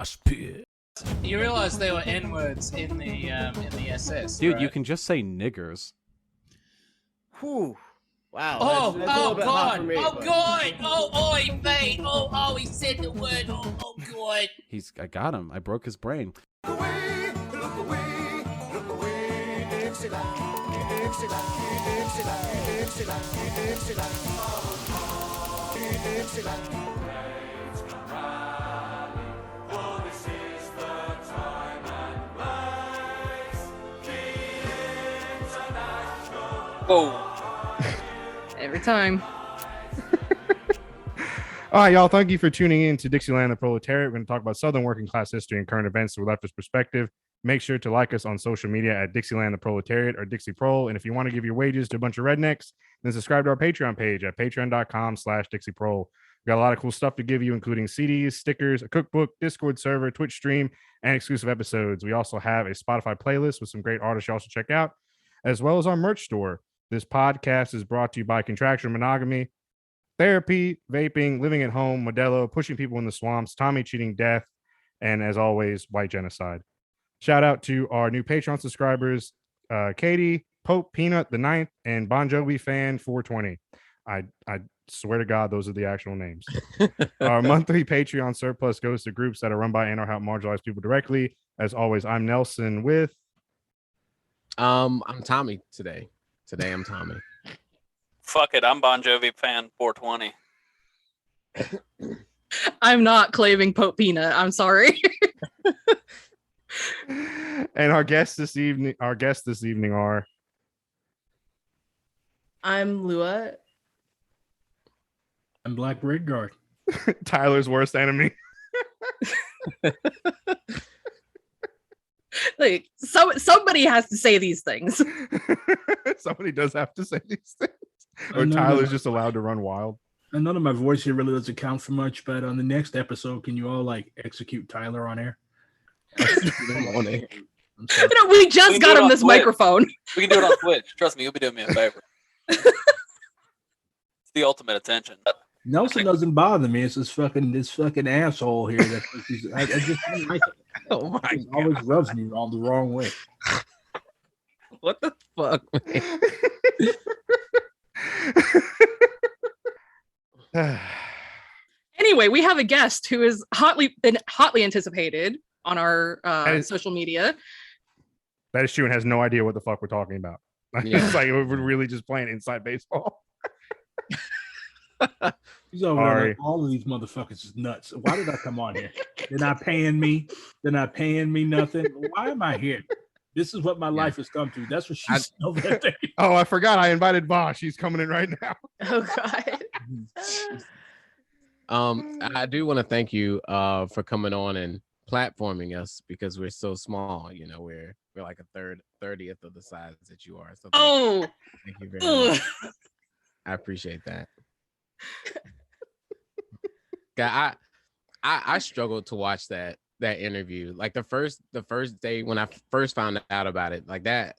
mosh pit. You realize there were N-words in the SS, Dude, right? you can just say niggers. Whew. Wow. Oh, that's a little bit hot for me, but- oi, mate! Oh, he said the word. Oh, God! I got him. I broke his brain. Look away, Dixieland, Dixieland, Dixieland, Dixieland, Dixieland, Dixieland. Whoa! Every time. All right, y'all. Thank you for tuning in to Dixieland the Proletariat. We're going to talk about Southern working class history and current events through a leftist perspective. Make sure to like us on social media at Dixieland the Proletariat or Dixie Prol. And if you want to give your wages to a bunch of rednecks, then subscribe to our Patreon page at patreon.com/DixieProl. We got a lot of cool stuff to give you, including CDs, stickers, a cookbook, Discord server, Twitch stream, and exclusive episodes. We also have a Spotify playlist with some great artists you also check out, as well as our merch store. This podcast is brought to you by Contractual Monogamy, Therapy, Vaping, Living at Home, Modelo, Pushing People in the Swamps, Tommy Cheating Death, and as always, White Genocide. Shout out to our new Patreon subscribers, Katie, Pope Peanut the Ninth, and Bon Jovi Fan 420. I swear to God, those are the actual names. Our monthly Patreon surplus goes to groups that are run by and or help marginalized people directly. As always, I'm Nelson with... I'm Tommy today. Today I'm Tommy. Fuck it, I'm Bon Jovi Fan 420. I'm not claiming Pope Peanut. I'm sorry. And our guests this evening are... I'm Lua. I'm Black Redguard. Tyler's worst enemy. Like, somebody has to say these things. Somebody does have to say these things. Or Tyler's just allowed to run wild. I know that my voice here really doesn't count for much, but on the next episode, can you all like execute Tyler on air? We just got him this Twitch. microphone. We can do it on Twitch. Trust me, you'll be doing me a favor. It's the ultimate attention. Nelson doesn't bother me. It's this fucking asshole here. I just don't like it. Oh my He God. always rubs me all the wrong way. What the fuck, man? Anyway, we have a guest who is been hotly anticipated on our social media. That is true and has no idea what the fuck we're talking about. Yeah. It's like we're really just playing inside baseball. He's over there like, all of these motherfuckers is nuts. Why did I come on here? They're not paying me. They're not paying me nothing. Why am I here? This is what my life has come to. That's what she's over there thinking. Oh, I forgot. I invited Vaush. She's coming in right now. Oh God. I do want to thank you for coming on and platforming us because we're so small. You know, we're like a 30th of the size that you are. So thank you very much. I appreciate that. God, I struggled to watch that interview. Like the first day when I first found out about it, like that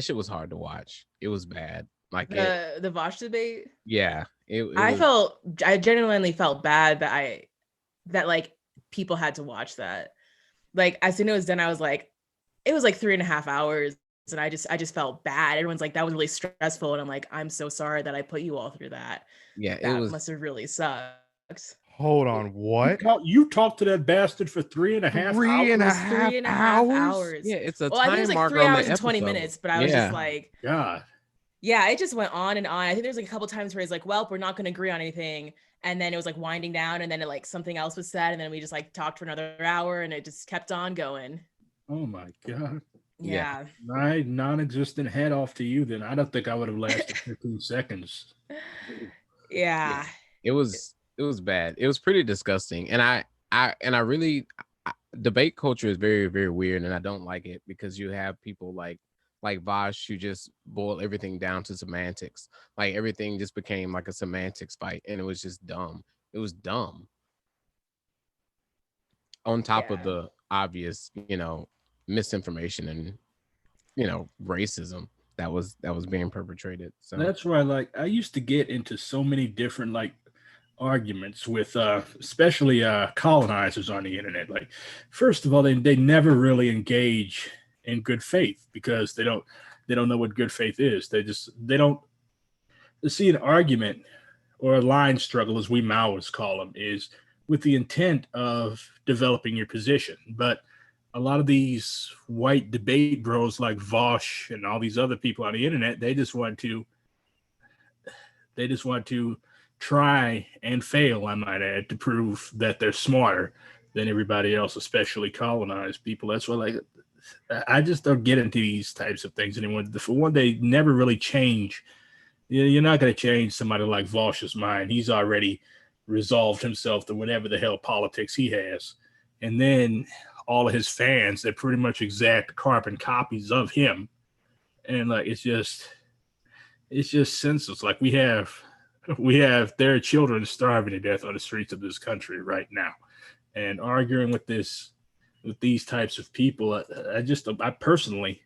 shit was hard to watch. It was bad. Like the Vaush debate. Yeah, I genuinely felt bad that like people had to watch that. Like as soon as it was done, I was like, it was like 3.5 hours, and I just felt bad. Everyone's like, that was really stressful, and I'm like, I'm so sorry that I put you all through that. Yeah, that must have really sucked. Hold on, what? You talked to that bastard for 3.5 hours? Yeah, it's a I think it was like 3 hours and 20 minutes, but I was just like, God. Yeah, it just went on and on. I think there's like a couple times where he's like, well, we're not going to agree on anything. And then it was like winding down, and then it like something else was said, and then we just like talked for another hour, and it just kept on going. Oh my God. Yeah. My non-existent head off to you, then I don't think I would have lasted 15 seconds. Yeah. It was bad. It was pretty disgusting. And I really debate culture is very, very weird, and I don't like it because you have people like Vaush who just boil everything down to semantics. Like everything just became like a semantics fight, and it was just dumb. It was dumb. On top of the obvious, misinformation and racism that was being perpetrated. So that's why, like, I used to get into so many different arguments with especially colonizers on the internet. Like, first of all, they never really engage in good faith because they don't know what good faith is. They don't see an argument or a line struggle, as we Maoists call them, is with the intent of developing your position. But a lot of these white debate bros like Vosh and all these other people on the internet, they just want to try and fail, I might add, to prove that they're smarter than everybody else, especially colonized people. That's why, like, I just don't get into these types of things anymore. For one, they never really change. You're not going to change somebody like Vosh's mind. He's already resolved himself to whatever the hell politics he has. And then all of his fans, they're pretty much exact carbon copies of him. And like, it's just senseless. Like, there are children starving to death on the streets of this country right now. And arguing with these types of people, I personally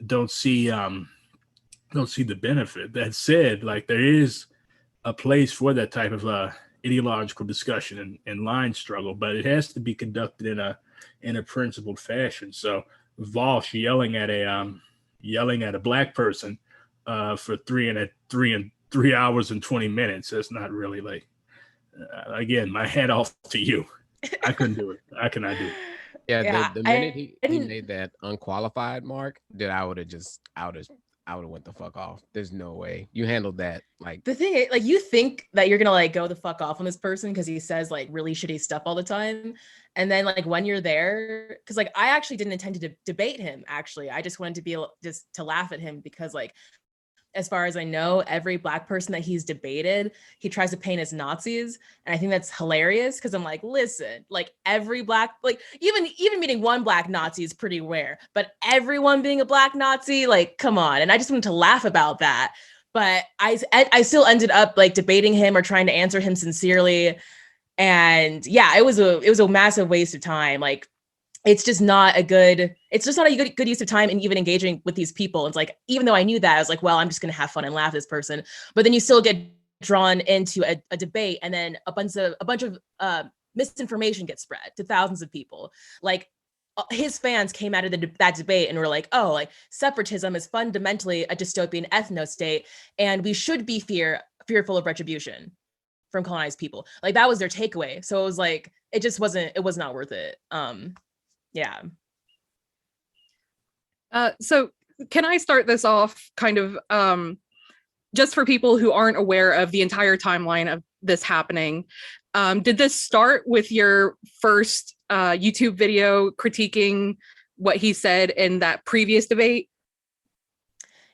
don't see the benefit. That said, like, there is a place for that type of ideological discussion and line struggle, but it has to be conducted in a principled fashion. So Vosh yelling at a black person for 3 hours and 20 minutes, that's not really, like, again, my hat off to you. I couldn't do it. I cannot do it. Yeah, the minute he made that unqualified mark, that I would have went the fuck off. There's no way you handled that. Like, the thing is, like, you think that you're gonna like go the fuck off on this person because he says like really shitty stuff all the time, and then like when you're there, because like I actually didn't intend to debate him. Actually, I just wanted to be just to laugh at him because, like, as far as I know, every black person that he's debated, he tries to paint as Nazis. And I think that's hilarious because I'm like, listen, like every black, like even meeting one black Nazi is pretty rare, but everyone being a black Nazi, like, come on. And I just wanted to laugh about that. But I still ended up like debating him or trying to answer him sincerely. And yeah, it was a massive waste of time. Like, it's just not a good use of time and even engaging with these people. It's like, even though I knew that, I was like, well, I'm just going to have fun and laugh at this person. But then you still get drawn into a debate, and then a bunch of misinformation gets spread to thousands of people. Like, his fans came out of that debate and were like, oh, like separatism is fundamentally a dystopian ethno state, and we should be fearful of retribution from colonized people. Like, that was their takeaway. So it was like, it was not worth it. Yeah. So can I start this off kind of just for people who aren't aware of the entire timeline of this happening? Did this start with your first YouTube video critiquing what he said in that previous debate?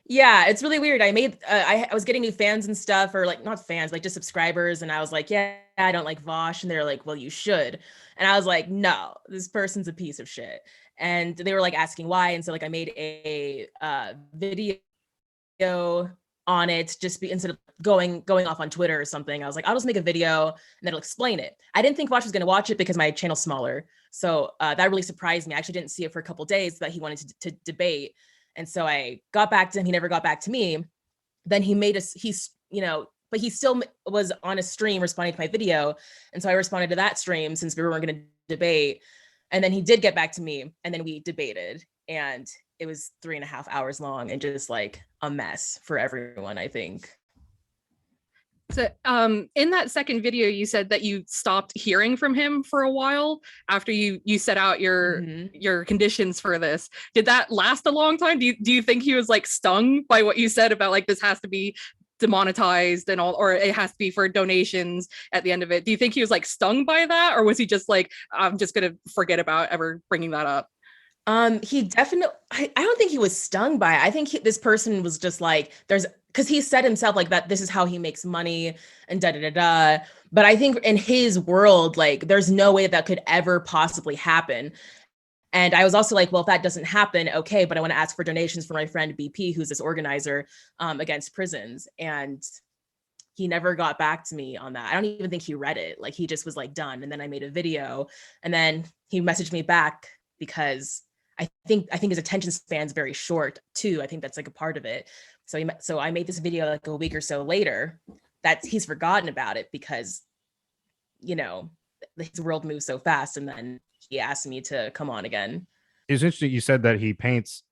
Yeah, it's really weird. I was getting new fans and stuff, or like not fans, like just subscribers. And I was like, yeah, I don't like Vosh. And they're like, well, you should. And I was like, no, this person's a piece of shit. And they were like asking why. And so like I made a video on it, instead of going off on Twitter or something. I was like, I'll just make a video and then I'll explain it. I didn't think Vosh was going to watch it because my channel's smaller. So that really surprised me. I actually didn't see it for a couple of days that he wanted to debate. And so I got back to him. He never got back to me. Then but he still was on a stream responding to my video. And so I responded to that stream since we weren't going to debate. And then he did get back to me, and then we debated, and it was 3.5 hours long and just like a mess for everyone, I think. So in that second video, you said that you stopped hearing from him for a while after you set out your conditions for this. Did that last a long time? Do you think he was like stung by what you said about like this has to be demonetized and all, or it has to be for donations at the end of it? Do you think he was like stung by that, or was he just like, I'm just gonna forget about ever bringing that up? He definitely, I don't think he was stung by it. I think this person was just like, because he said himself like that, this is how he makes money and da da da da. But I think in his world, like, there's no way that could ever possibly happen. And I was also like, well, if that doesn't happen, okay, but I want to ask for donations for my friend BP, who's this organizer against prisons. And he never got back to me on that. I don't even think he read it. Like, he just was like, done. And then I made a video, and then he messaged me back because I think his attention span's very short too. I think that's like a part of it. So I made this video like a week or so later that he's forgotten about it because you know, his world moves so fast. And then he asked me to come on again. It's interesting you said that he paints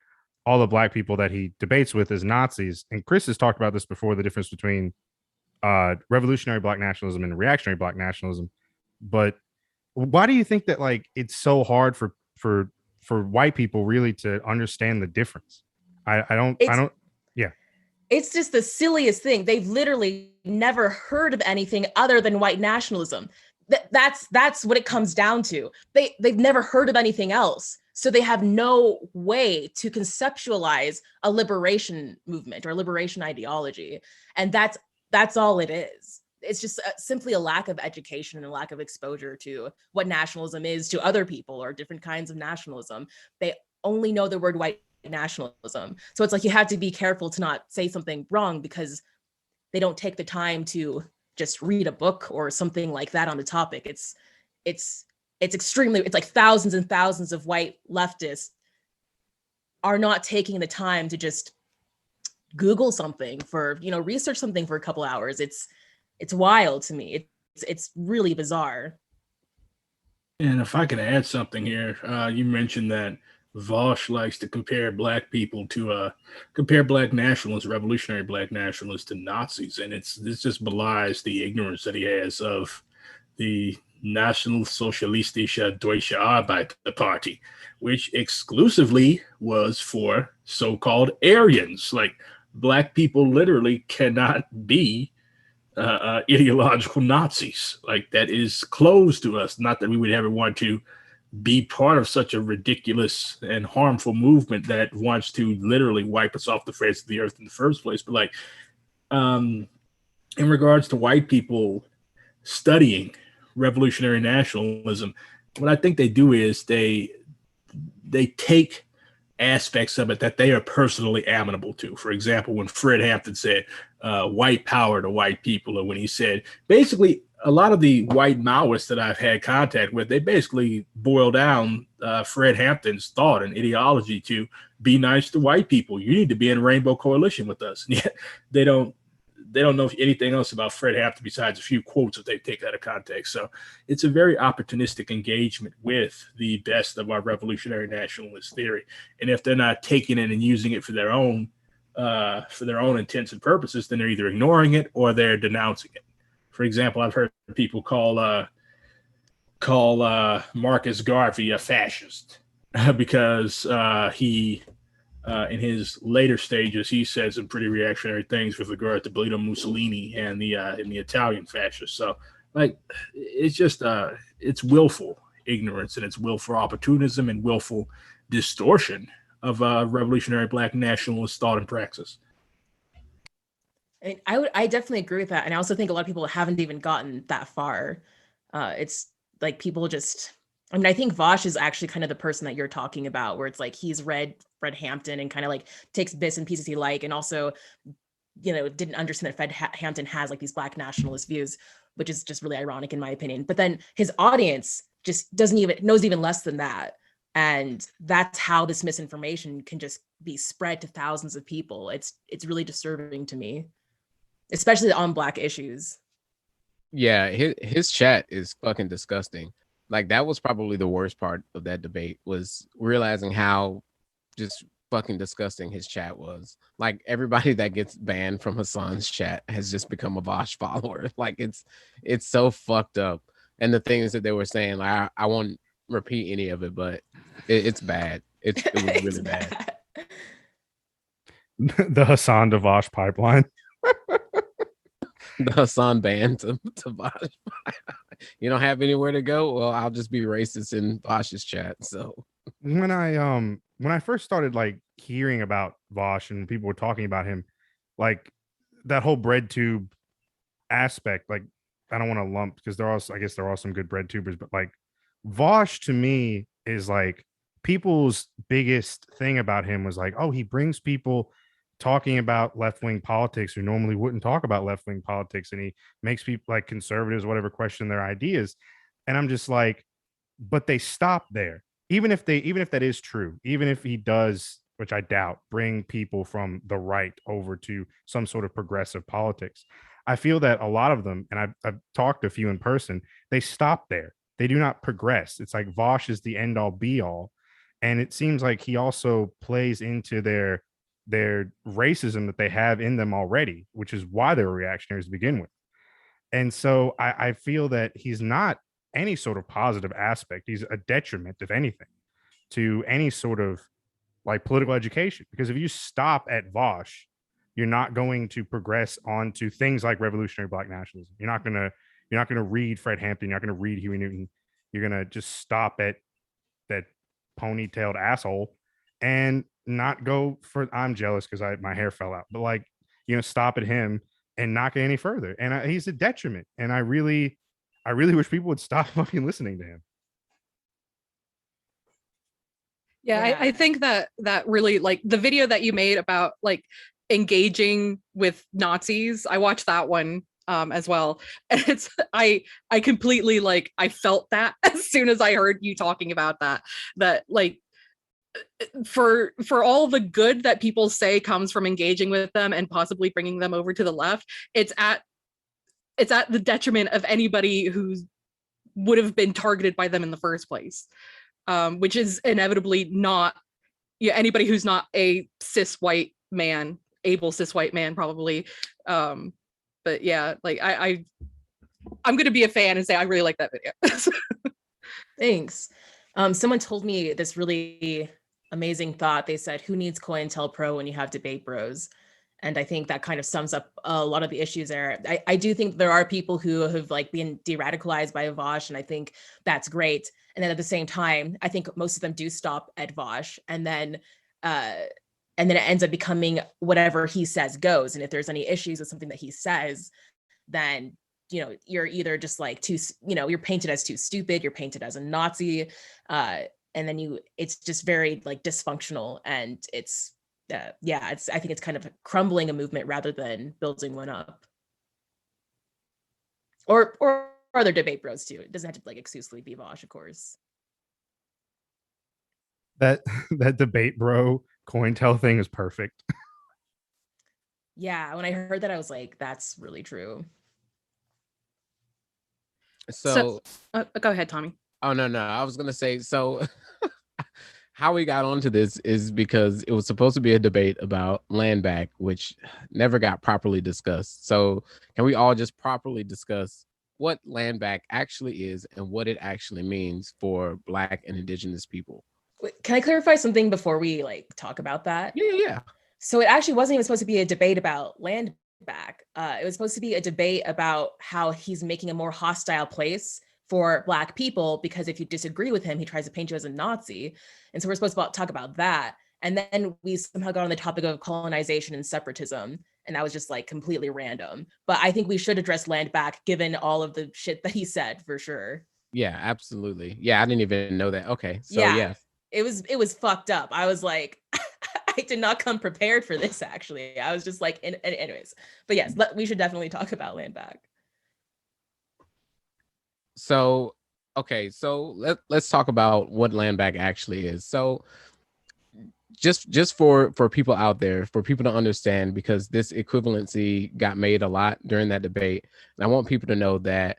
all the black people that he debates with as Nazis. And Chris has talked about this before, the difference between revolutionary black nationalism and reactionary black nationalism. But why do you think that like it's so hard for white people really to understand the difference? I don't yeah. It's just the silliest thing. They've literally never heard of anything other than white nationalism. That's what it comes down to. They've never heard of anything else. So they have no way to conceptualize a liberation movement or liberation ideology. And that's all it is. It's just simply a lack of education and a lack of exposure to what nationalism is to other people or different kinds of nationalism. They only know the word white nationalism. So it's like you have to be careful to not say something wrong because they don't take the time to just read a book or something like that on the topic. It's like thousands and thousands of white leftists are not taking the time to just Google something for, research something for a couple hours. It's wild to me. It's really bizarre. And if I can add something here, you mentioned that Vaush likes to compare black people to compare black nationalists, revolutionary black nationalists, to Nazis, and this just belies the ignorance that he has of the National Sozialistische Deutsche Arbeiterparty, which exclusively was for so-called Aryans. Like, black people literally cannot be ideological Nazis. Like, that is closed to us. Not that we would ever want to be part of such a ridiculous and harmful movement that wants to literally wipe us off the face of the earth in the first place. But like, in regards to white people studying revolutionary nationalism, what I think they do is they take aspects of it that they are personally amenable to. For example, when Fred Hampton said white power to white people, or when he said, basically, a lot of the white Maoists that I've had contact with, they basically boil down Fred Hampton's thought and ideology to be nice to white people. You need to be in Rainbow Coalition with us. And yet they don't know anything else about Fred Hampton besides a few quotes that they take out of context. So it's a very opportunistic engagement with the best of our revolutionary nationalist theory. And if they're not taking it and using it for their own intents and purposes, then they're either ignoring it or they're denouncing it. For example, I've heard people call Marcus Garvey a fascist because he in his later stages, he said some pretty reactionary things with regard to Benito Mussolini and the Italian fascists. So, like, it's just it's willful ignorance and it's willful opportunism and willful distortion of revolutionary black nationalist thought and praxis. I definitely agree with that. And I also think a lot of people haven't even gotten that far. It's like people just, I think Vaush is actually kind of the person that you're talking about, where it's like he's read Fred Hampton and kind of like takes bits and pieces he like, and also, didn't understand that Fred Hampton has like these black nationalist views, which is just really ironic in my opinion. But then his audience just knows even less than that. And that's how this misinformation can just be spread to thousands of people. It's really disturbing to me, especially on black issues. Yeah, his chat is fucking disgusting. Like, that was probably the worst part of that debate, was realizing how just fucking disgusting his chat was. Like, everybody that gets banned from Hassan's chat has just become a Vaush follower. Like, it's so fucked up. And the things that they were saying, like, I won't repeat any of it, but it's bad. It was really bad. The Hassan to Vaush pipeline. The Hassan band to Vaush. You don't have anywhere to go? Well, I'll just be racist in Vaush's chat. So when I first started like hearing about Vaush and people were talking about him, like that whole bread tube aspect, like I don't want to lump, because I guess there are some good bread tubers, but like Vaush to me is like people's biggest thing about him was like, oh, he brings people talking about left-wing politics who normally wouldn't talk about left-wing politics, and he makes people like conservatives, whatever, question their ideas. And I'm just like, but they stop there. Even if that is true, even if he does, which I doubt, bring people from the right over to some sort of progressive politics, I feel that a lot of them, and I've talked to a few in person, they stop there. They do not progress. It's like Vosh is the end all be all. And it seems like he also plays into their racism that they have in them already, which is why they were reactionaries to begin with. And so I feel that he's not any sort of positive aspect. He's a detriment, if anything, to any sort of like political education. Because if you stop at Vosh, you're not going to progress on to things like revolutionary Black nationalism. You're not gonna read Fred Hampton. You're not gonna read Huey Newton. You're gonna just stop at that ponytailed asshole and not go for. I'm jealous because my hair fell out, but like stop at him and not get any further. And he's a detriment. And I really wish people would stop fucking listening to him. Yeah, I think that really, like, the video that you made about like engaging with Nazis, I watched that one as well, and it's I completely, like, I felt that as soon as I heard you talking about that like, for all the good that people say comes from engaging with them and possibly bringing them over to the left, it's at the detriment of anybody who would have been targeted by them in the first place, which is inevitably not anybody who's not a cis white man, able cis white man, probably. But yeah, like I'm gonna be a fan and say I really like that video. Thanks. Someone told me this really amazing thought. They said, who needs COINTELPRO when you have debate bros? And I think that kind of sums up a lot of the issues there. I do think there are people who have like been de-radicalized by Vaush, and I think that's great. And then at the same time, I think most of them do stop at Vaush, and then it ends up becoming whatever he says goes. And if there's any issues with something that he says, then you're either just like you're painted as too stupid, you're painted as a Nazi, and then it's just very like dysfunctional, and it's I think it's kind of crumbling a movement rather than building one up. Or other debate bros too. It doesn't have to like exclusively be Vaush, of course. That debate bro COINTEL thing is perfect. Yeah, when I heard that, I was like, that's really true. So go ahead, Tommy. Oh no, I was gonna say, so how we got onto this is because it was supposed to be a debate about land back, which never got properly discussed. So can we all just properly discuss what land back actually is and what it actually means for Black and Indigenous people? Can I clarify something before we like talk about that? Yeah. So it actually wasn't even supposed to be a debate about land back. It was supposed to be a debate about how he's making a more hostile place for Black people, because if you disagree with him, he tries to paint you as a Nazi. And so we're supposed to talk about that. And then we somehow got on the topic of colonization and separatism. And that was just like completely random. But I think we should address land back given all of the shit that he said, for sure. Yeah, absolutely. Yeah, I didn't even know that. Okay. So yeah. It was fucked up. I was like, I did not come prepared for this, actually. I was just like, anyways. But yes, we should definitely talk about land back. So, okay, so let's talk about what land back actually is. So just for people out there, for people to understand, because this equivalency got made a lot during that debate. And I want people to know that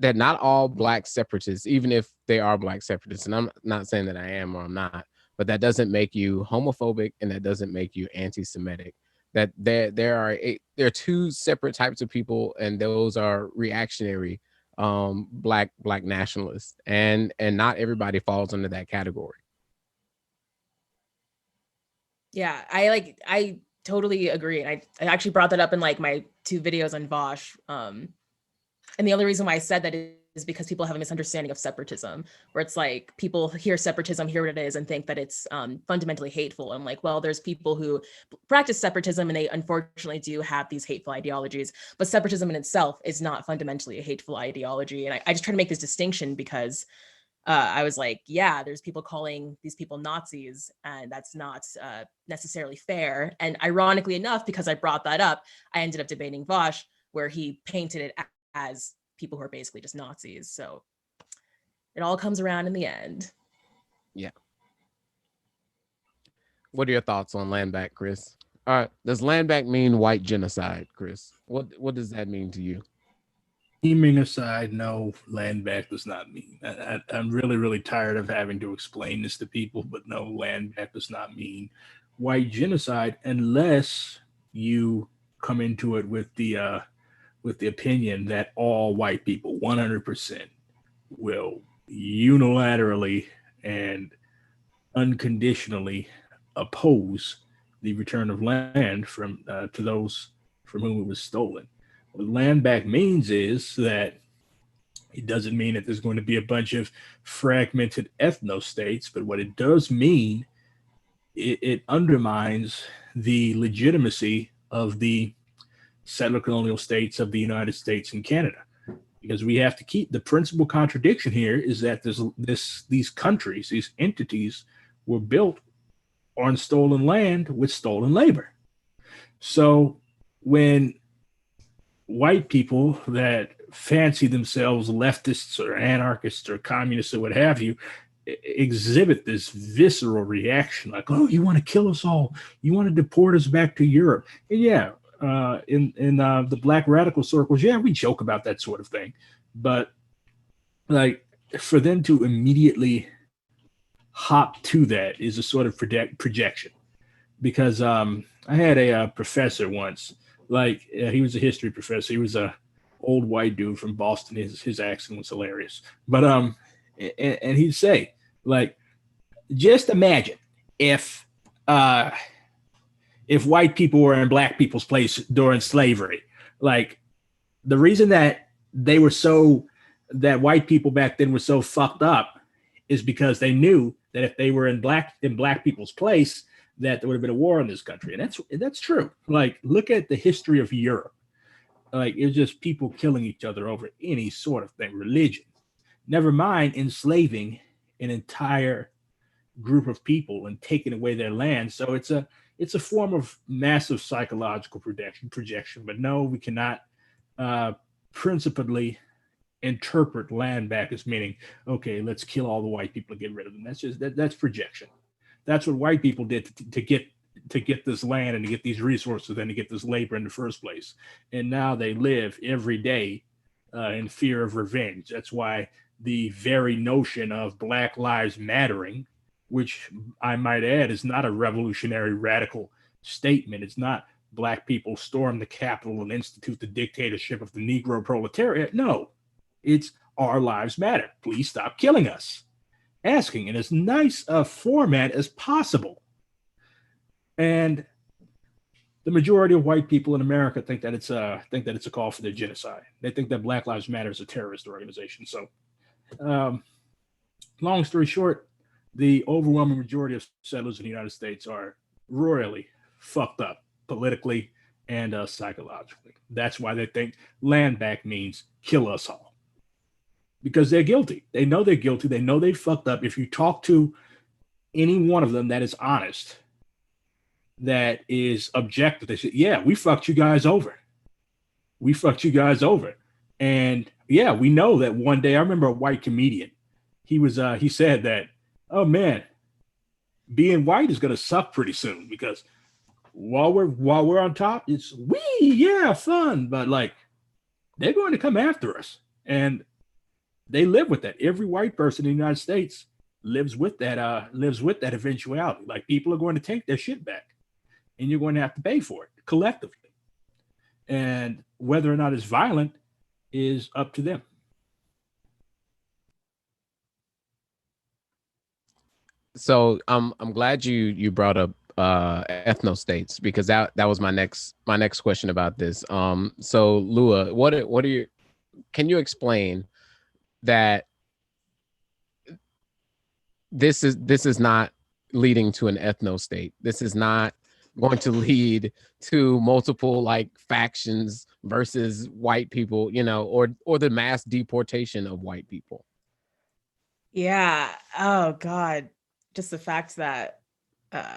not all Black separatists, even if they are Black separatists, and I'm not saying that I am or I'm not, but that doesn't make you homophobic and that doesn't make you anti-Semitic. That there are two separate types of people, and those are reactionary Black nationalists, and not everybody falls under that category. Yeah, I totally agree. And I actually brought that up in like my 2 videos on Vaush. And the only reason why I said that is because people have a misunderstanding of separatism, where it's like people hear separatism, hear what it is, and think that it's fundamentally hateful. I'm like, well, there's people who practice separatism and they unfortunately do have these hateful ideologies, but separatism in itself is not fundamentally a hateful ideology. And I just try to make this distinction because I was like, yeah, there's people calling these people Nazis, and that's not necessarily fair. And ironically enough, because I brought that up, I ended up debating Vaush, where he painted it as people who are basically just Nazis. So it all comes around in the end. Yeah. What are your thoughts on land back, Chris? All right. Does land back mean white genocide, Chris? What does that mean to you? Teaming aside, no, land back does not mean. I'm really, really tired of having to explain this to people, but no, land back does not mean white genocide unless you come into it with the opinion that all white people, 100%, will unilaterally and unconditionally oppose the return of land from to those from whom it was stolen. What land back means is that it doesn't mean that there's going to be a bunch of fragmented ethno states, but what it does mean, it undermines the legitimacy of the settler colonial states of the United States and Canada. Because we have to keep the principal contradiction here is that these countries, these entities were built on stolen land with stolen labor. So when white people that fancy themselves leftists or anarchists or communists or what have you exhibit this visceral reaction like, oh, you want to kill us all, you want to deport us back to Europe. And yeah, in the black radical circles, yeah, we joke about that sort of thing, but like for them to immediately hop to that is a sort of projection. Because I had a professor once, like he was a history professor. He was a old white dude from Boston. His accent was hilarious. But and he'd say, like, just imagine if white people were in black people's place during slavery. Like, the reason that white people back then were so fucked up is because they knew that if they were in black people's place, that there would have been a war in this country. And that's true. Like, look at the history of Europe. Like, it was just people killing each other over any sort of thing, religion. Never mind enslaving an entire group of people and taking away their land. So it's a form of massive psychological projection. But no, we cannot principally interpret land back as meaning, okay, let's kill all the white people and get rid of them. That's projection. That's what white people did to get this land and to get these resources and to get this labor in the first place. And now they live every day in fear of revenge. That's why the very notion of Black Lives Mattering, which I might add is not a revolutionary radical statement. It's not black people storm the Capitol and institute the dictatorship of the Negro proletariat. No, it's our lives matter. Please stop killing us. Asking in as nice a format as possible. And the majority of white people in America think that it's a call for the genocide. They think that Black Lives Matter is a terrorist organization. So, long story short, the overwhelming majority of settlers in the United States are royally fucked up politically and psychologically. That's why they think land back means kill us all. Because they're guilty. They know they're guilty. They know they fucked up. If you talk to any one of them that is honest, that is objective, they say, yeah, we fucked you guys over. We fucked you guys over. And yeah, we know that one day, I remember a white comedian, he said that, oh man, being white is going to suck pretty soon because while we're on top, it's fun. But like, they're going to come after us. And they live with that. Every white person in the United States lives with that eventuality. Like, people are going to take their shit back and you're going to have to pay for it collectively. And whether or not it's violent is up to them. So I'm glad you brought up ethno states, because that was my next question about this. So Lua, what are your, can you explain that this is not leading to an ethno state? This is not going to lead to multiple like factions versus white people, or the mass deportation of white people. Yeah. Oh God. Just the fact that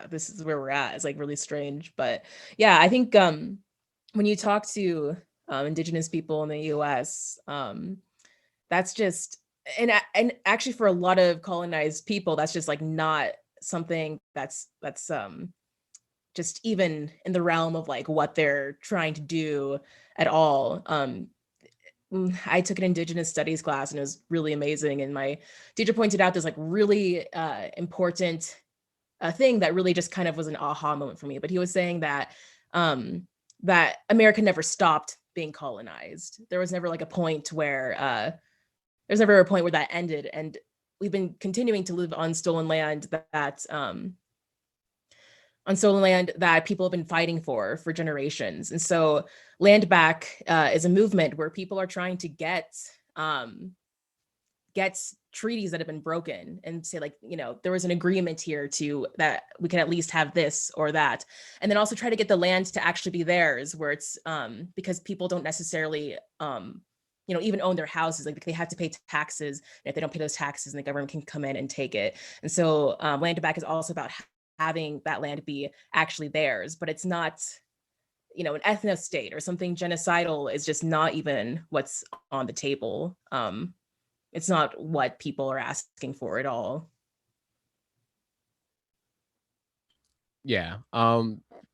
this is where we're at is like really strange. But yeah, I think when you talk to indigenous people in the US, that's just, and actually for a lot of colonized people, that's just like not something that's just even in the realm of like what they're trying to do at all. I took an Indigenous studies class and it was really amazing. And my teacher pointed out this like really important thing that really just kind of was an aha moment for me. But he was saying that that America never stopped being colonized. There was never like a point where there's never a point where that ended. And we've been continuing to live on stolen land that people have been fighting for generations. And so land back is a movement where people are trying to get treaties that have been broken and say like, you know, there was an agreement here to that we can at least have this or that. And then also try to get the land to actually be theirs, where it's because people don't necessarily you know, even own their houses, like they have to pay taxes. And if they don't pay those taxes, then the government can come in and take it. And so land back is also about having that land be actually theirs, but it's not, you know, an ethno state or something genocidal is just not even what's on the table. It's not what people are asking for at all. Yeah.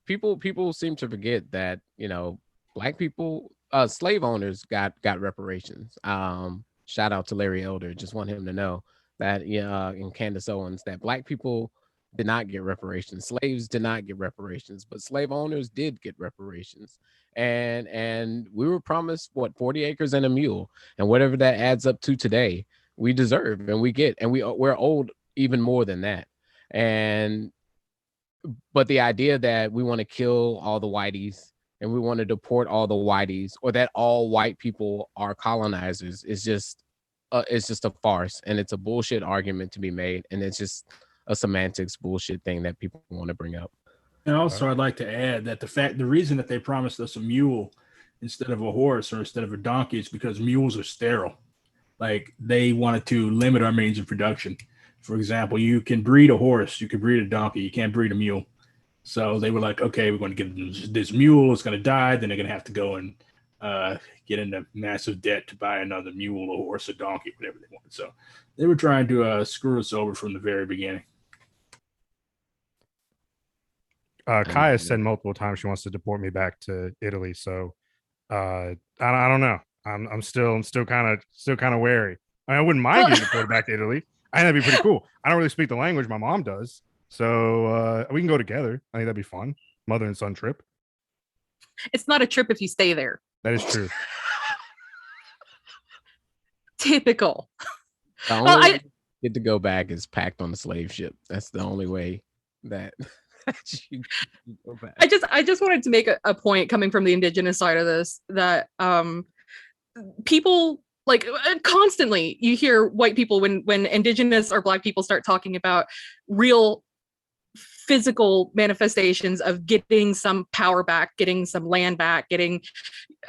People seem to forget that, you know, Black people, slave owners got reparations. Shout out to Larry Elder. Just want him to know that, and Candace Owens, that Black people did not get reparations. Slaves did not get reparations, but slave owners did get reparations. And we were promised 40 acres and a mule, and whatever that adds up to today, we deserve and we get, and we're owed even more than that. But the idea that we want to kill all the whiteys and we want to deport all the whiteys, or that all white people are colonizers, is just a farce, and it's a bullshit argument to be made, and it's just a semantics bullshit thing that people want to bring up. And also, I'd like to add that the reason that they promised us a mule instead of a horse or instead of a donkey is because mules are sterile. Like, they wanted to limit our means of production. For example, you can breed a horse, you can breed a donkey, you can't breed a mule. So they were like, okay, we're going to get this mule, it's going to die, then they're going to have to go and get into massive debt to buy another mule, a horse, a donkey, whatever they wanted. So they were trying to screw us over from the very beginning. Kaya said multiple times she wants to deport me back to Italy. So I don't know. I'm still kind of wary. I mean, I wouldn't mind getting deported back to Italy. I think that'd be pretty cool. I don't really speak the language. My mom does. So we can go together. I think that'd be fun. Mother and son trip. It's not a trip if you stay there. That is true. Typical. The only way you get to go back is packed on a slave ship. That's the only way that you go back. I just wanted to make a point coming from the Indigenous side of this, that people, like, constantly you hear white people when Indigenous or Black people start talking about real physical manifestations of getting some power back, getting some land back, getting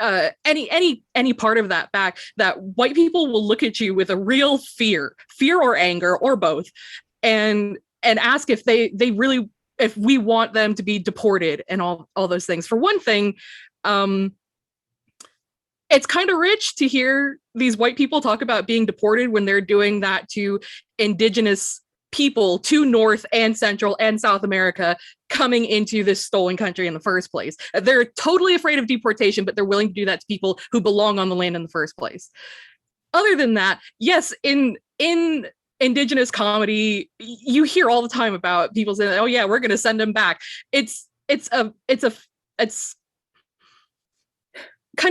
any part of that back, that white people will look at you with a real fear or anger or both, and ask if they really, if we want them to be deported and all those things. For one thing, it's kind of rich to hear these white people talk about being deported when they're doing that to Indigenous people to North and Central and South America coming into this stolen country in the first place. They're totally afraid of deportation, but they're willing to do that to people who belong on the land in the first place. Other than that, yes, in Indigenous comedy, you hear all the time about people saying, "Oh yeah, we're going to send them back." It's kind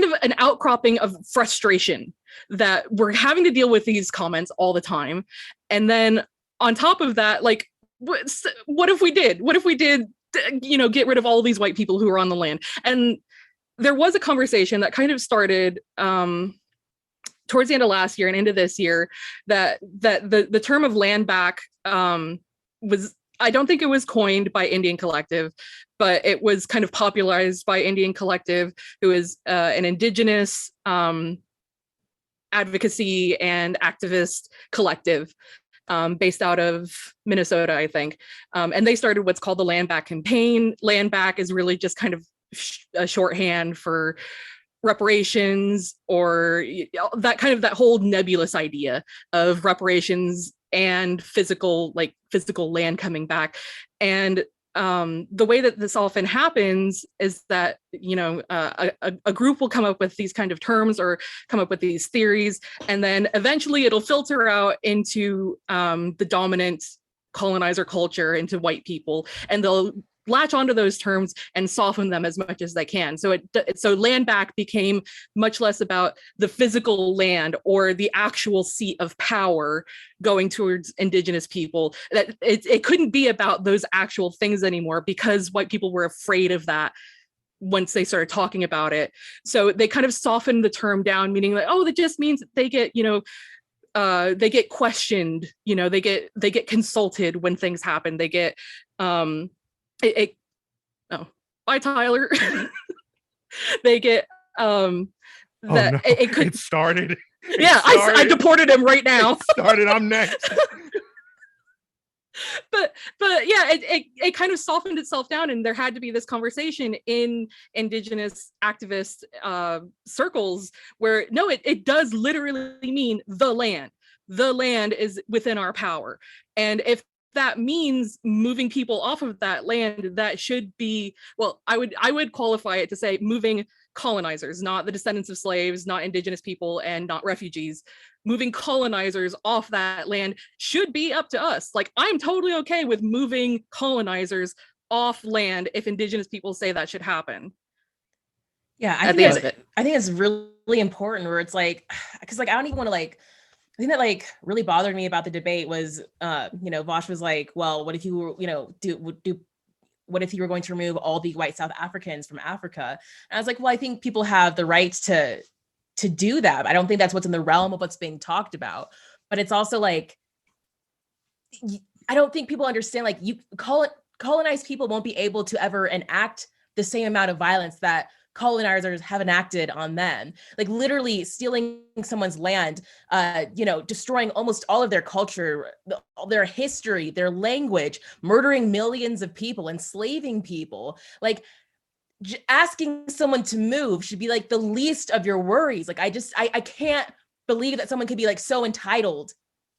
of an outcropping of frustration that we're having to deal with these comments all the time. And then on top of that, like, what if we did, get rid of all these white people who are on the land? And there was a conversation that kind of started towards the end of last year and into this year, that the term of land back was, I don't think it was coined by Indian Collective, but it was kind of popularized by Indian Collective, who is an Indigenous advocacy and activist collective based out of Minnesota, I think. And they started what's called the Land Back campaign. Land Back is really just kind of a shorthand for reparations, or that whole nebulous idea of reparations and physical land coming back. And the way that this often happens is that, you know, a group will come up with these kind of terms or come up with these theories, and then eventually it'll filter out into the dominant colonizer culture, into white people, and they'll latch onto those terms and soften them as much as they can. So so land back became much less about the physical land or the actual seat of power going towards indigenous people. That it couldn't be about those actual things anymore, because white people were afraid of that once they started talking about it. So they kind of softened the term down, meaning like, oh, that just means they get, you know, they get questioned, you know, they get consulted when things happen. They get oh, bye Tyler. They get that it could. It started. Yeah, I deported him right now. It started. I'm next. but yeah, it kind of softened itself down, and there had to be this conversation in indigenous activist circles where no, it does literally mean the land. The land is within our power, and if that means moving people off of that land, that should be, well, I would qualify it to say moving colonizers, not the descendants of slaves, not indigenous people, and not refugees. Moving colonizers off that land should be up to us. Like, I'm totally okay with moving colonizers off land if indigenous people say that should happen. Yeah, I think it's really important where it's like, because like I don't even want to like, I think that like really bothered me about the debate was, you know, Vaush was like, well, what if you were, you know, what if you were going to remove all the white South Africans from Africa? And I was like, well, I think people have the right to do that. I don't think that's what's in the realm of what's being talked about. But it's also like, I don't think people understand, like, you colonized people won't be able to ever enact the same amount of violence that colonizers have enacted on them. Like literally stealing someone's land, you know, destroying almost all of their culture, their history, their language, murdering millions of people, enslaving people. Like asking someone to move should be like the least of your worries. Like I can't believe that someone could be like so entitled.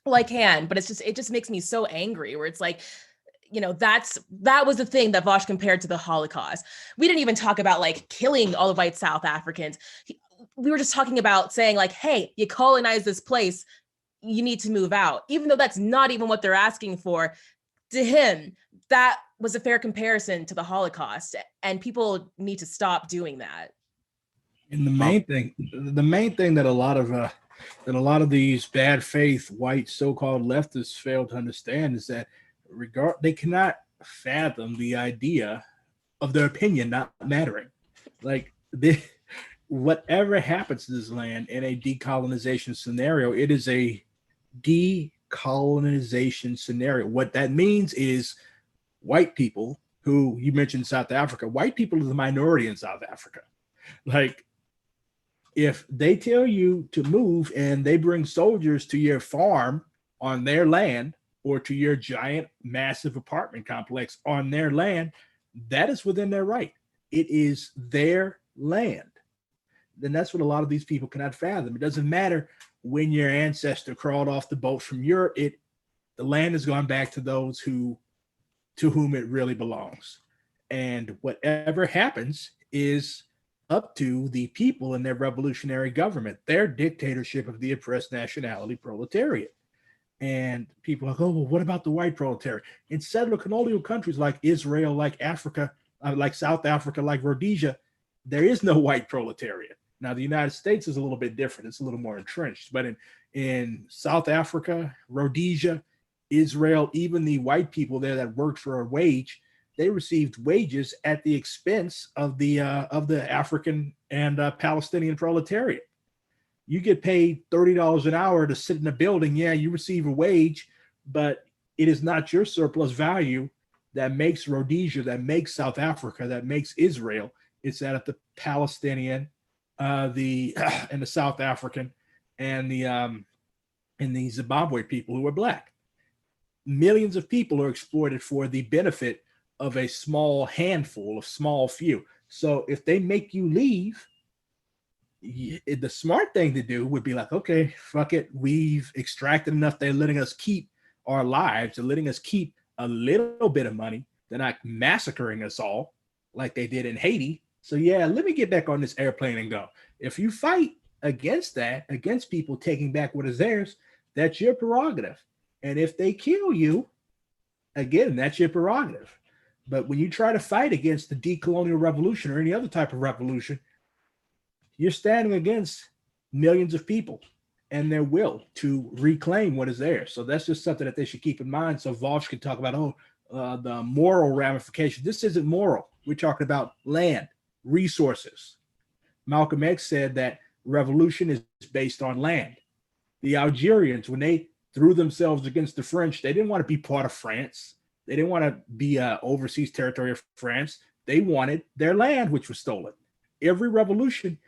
Well, I can, but it just makes me so angry where it's like, you know, that was the thing that Vaush compared to the Holocaust. We didn't even talk about like killing all the white South Africans. We were just talking about saying like, hey, you colonize this place, you need to move out. Even though that's not even what they're asking for. To him, that was a fair comparison to the Holocaust, and people need to stop doing that. And the main thing that a lot of these bad faith white so-called leftists fail to understand is that they cannot fathom the idea of their opinion not mattering. Like whatever happens to this land in a decolonization scenario, it is a decolonization scenario. What that means is white people, who you mentioned South Africa, white people are the minority in South Africa. Like if they tell you to move and they bring soldiers to your farm on their land, or to your giant, massive apartment complex on their land, that is within their right. It is their land. Then that's what a lot of these people cannot fathom. It doesn't matter when your ancestor crawled off the boat from Europe. The land has gone back to those to whom it really belongs. And whatever happens is up to the people and their revolutionary government, their dictatorship of the oppressed nationality proletariat. And people are like, oh, well, what about the white proletariat? In settler colonial countries like Israel, like Africa, like South Africa, like Rhodesia, there is no white proletariat. Now, the United States is a little bit different. It's a little more entrenched. But in South Africa, Rhodesia, Israel, even the white people there that worked for a wage, they received wages at the expense of the African and Palestinian proletariat. You get paid $30 an hour to sit in a building. Yeah, you receive a wage, but it is not your surplus value that makes Rhodesia, that makes South Africa, that makes Israel. It's that of the Palestinian, and the South African, and the Zimbabwe people who are black. Millions of people are exploited for the benefit of a small handful, a small few. So if they make you leave, the smart thing to do would be like, okay, fuck it. We've extracted enough. They're letting us keep our lives. They're letting us keep a little bit of money. They're not massacring us all like they did in Haiti. So yeah, let me get back on this airplane and go. If you fight against that, against people taking back what is theirs, that's your prerogative. And if they kill you, again, that's your prerogative. But when you try to fight against the decolonial revolution or any other type of revolution, you're standing against millions of people and their will to reclaim what is theirs. So that's just something that they should keep in mind. So Vaush can talk about, the moral ramifications. This isn't moral. We're talking about land, resources. Malcolm X said that revolution is based on land. The Algerians, when they threw themselves against the French, they didn't want to be part of France. They didn't want to be overseas territory of France. They wanted their land, which was stolen. Every revolution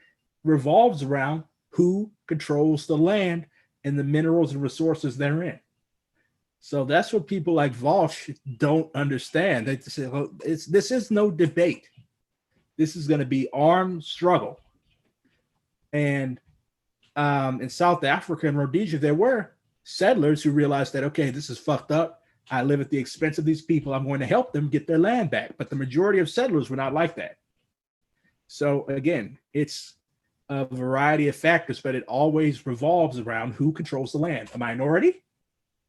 revolves around who controls the land and the minerals and resources therein. So that's what people like Vaush don't understand. They say, well, this is no debate. This is going to be armed struggle. And in South Africa and Rhodesia, there were settlers who realized that, okay, this is fucked up. I live at the expense of these people. I'm going to help them get their land back. But the majority of settlers were not like that. So again, it's a variety of factors, but it always revolves around who controls the land, a minority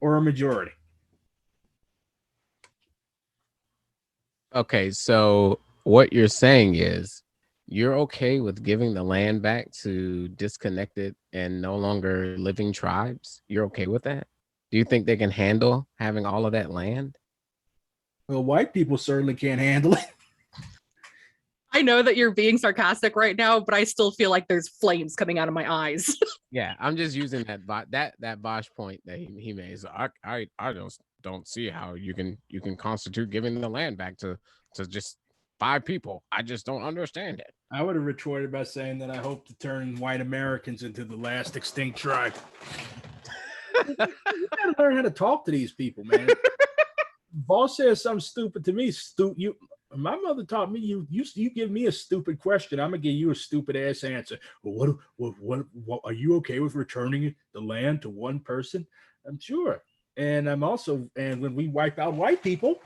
or a majority. Okay, so what you're saying is you're okay with giving the land back to disconnected and no longer living tribes? You're okay with that? Do you think they can handle having all of that land? Well, white people certainly can't handle it. I know that you're being sarcastic right now, but I still feel like there's flames coming out of my eyes. Yeah, I'm just using that Bosch point that he made. So I don't see how you can constitute giving the land back to just 5 people. I just don't understand it. I would have retorted by saying that I hope to turn white Americans into the last extinct tribe. You gotta learn how to talk to these people, man. Boss says something stupid to me. My mother taught me you give me a stupid question, I'm gonna give you a stupid ass answer. Well, what are you okay with returning the land to one person? I'm sure. And when we wipe out white people,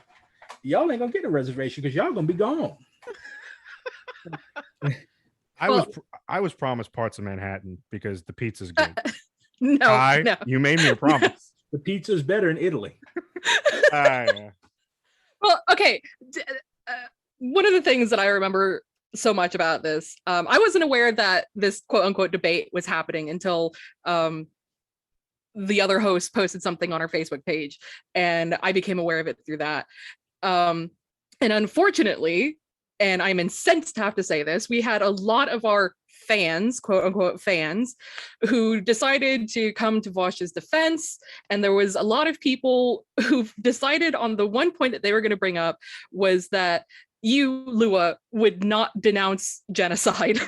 y'all ain't gonna get a reservation because y'all gonna be gone. I was promised parts of Manhattan because the pizza's good. No. You made me a promise. The pizza's better in Italy. Yeah. Well, okay. One of the things that I remember so much about this, I wasn't aware that this quote unquote debate was happening until the other host posted something on our Facebook page, and I became aware of it through that. And unfortunately, and I'm incensed to have to say this, we had a lot of our fans, quote unquote fans, who decided to come to Vaush's defense. And there was a lot of people who decided on the one point that they were going to bring up was that you, Lua, would not denounce genocide.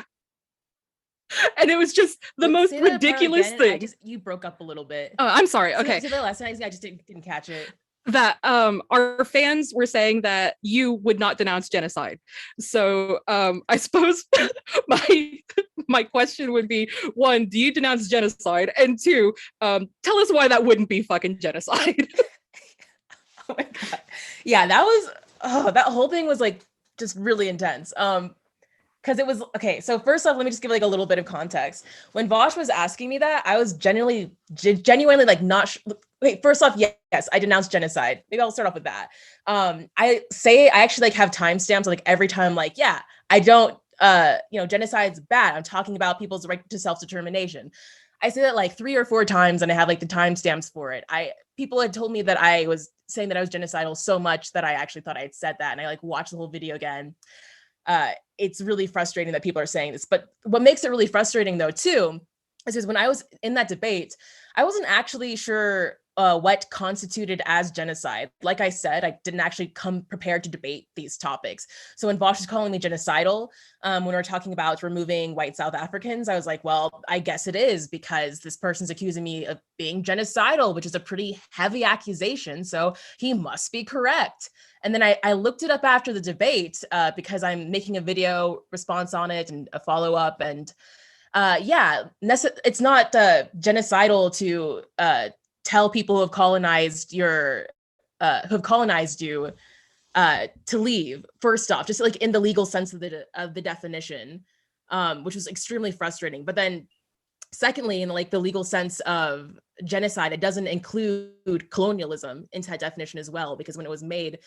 And it was just the most ridiculous thing. You broke up a little bit. Oh, I'm sorry. Okay. So the last time I just didn't catch it. That our fans were saying that you would not denounce genocide. So I suppose my question would be, 1, do you denounce genocide? And 2, tell us why that wouldn't be fucking genocide. Oh my God. Yeah, that whole thing was like just really intense. Because it was okay. So first off, let me just give like a little bit of context. When Vaush was asking me that, I was genuinely like not. Wait, first off, yes, I denounced genocide. Maybe I'll start off with that. I actually like have timestamps like every time. Like, yeah, I don't. Genocide's bad. I'm talking about people's right to self-determination. I say that like 3 or 4 times, and I have like the timestamps for it. People had told me that I was saying that I was genocidal so much that I actually thought I had said that, and I like watched the whole video again. It's really frustrating that people are saying this, but what makes it really frustrating though too is when I was in that debate, I wasn't actually sure what constituted as genocide. Like I said, I didn't actually come prepared to debate these topics. So when Vaush is calling me genocidal, when we're talking about removing white South Africans, I was like, well, I guess it is because this person's accusing me of being genocidal, which is a pretty heavy accusation. So he must be correct. And then I looked it up after the debate because I'm making a video response on it and a follow-up. And it's not genocidal to tell people who have colonized you to leave, first off, just like in the legal sense of the definition, which was extremely frustrating. But then secondly, in like the legal sense of genocide, it doesn't include colonialism into that definition as well, because when it was made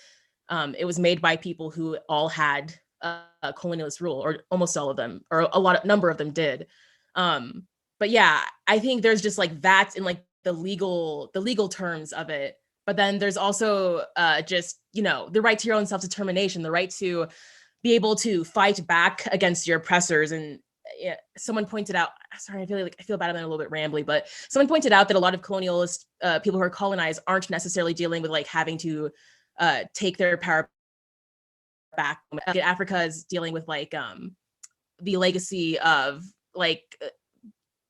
by people who all had a colonialist rule, or almost all of them, or number of them did. But yeah, I think there's just like that in like the legal terms of it. But then there's also just, you know, the right to your own self-determination, the right to be able to fight back against your oppressors. And someone pointed out, sorry, I feel bad, I'm a little bit rambly, but someone pointed out that a lot of colonialist people who are colonized aren't necessarily dealing with like having to take their power back. Africa is dealing with like the legacy of like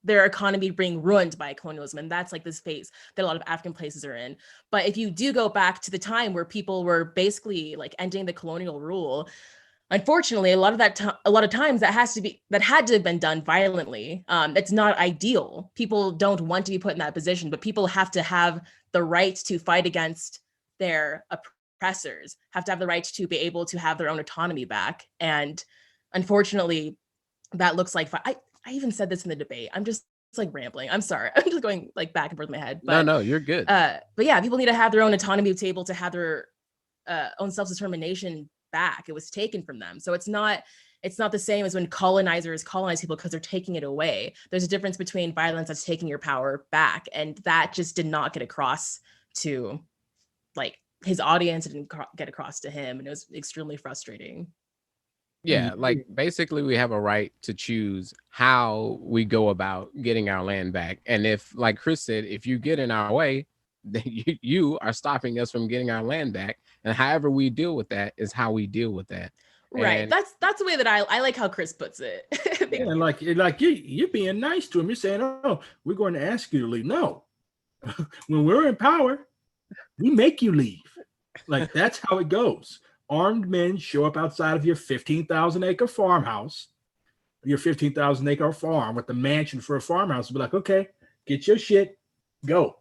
their economy being ruined by colonialism, and that's like this phase that a lot of African places are in. But if you do go back to the time where people were basically like ending the colonial rule, unfortunately, a lot of times that had to have been done violently. It's not ideal. People don't want to be put in that position, but people have to have the right to fight against their oppressors, have to have the right to be able to have their own autonomy back. And unfortunately, that looks like I even said this in the debate. I'm just like rambling. I'm sorry. I'm just going like back and forth in my head. But, no, you're good. But yeah, people need to have their own autonomy to be able to have their own self-determination back. It was taken from them. So it's not the same as when colonizers colonize people because they're taking it away. There's a difference between violence that's taking your power back. And that just did not get across to like his audience. It didn't get across to him. And it was extremely frustrating. Yeah, like basically we have a right to choose how we go about getting our land back. And if, like Chris said, if you get in our way, then you are stopping us from getting our land back. And however we deal with that is how we deal with that. Right. And that's the way that I like how Chris puts it. Yeah, like you're being nice to him. You're saying, "Oh, we're going to ask you to leave." No, when we're in power, we make you leave. Like that's how it goes. Armed men show up outside of your 15,000 acre farmhouse, your 15,000 acre farm with the mansion for a farmhouse. Be like, okay, get your shit, go.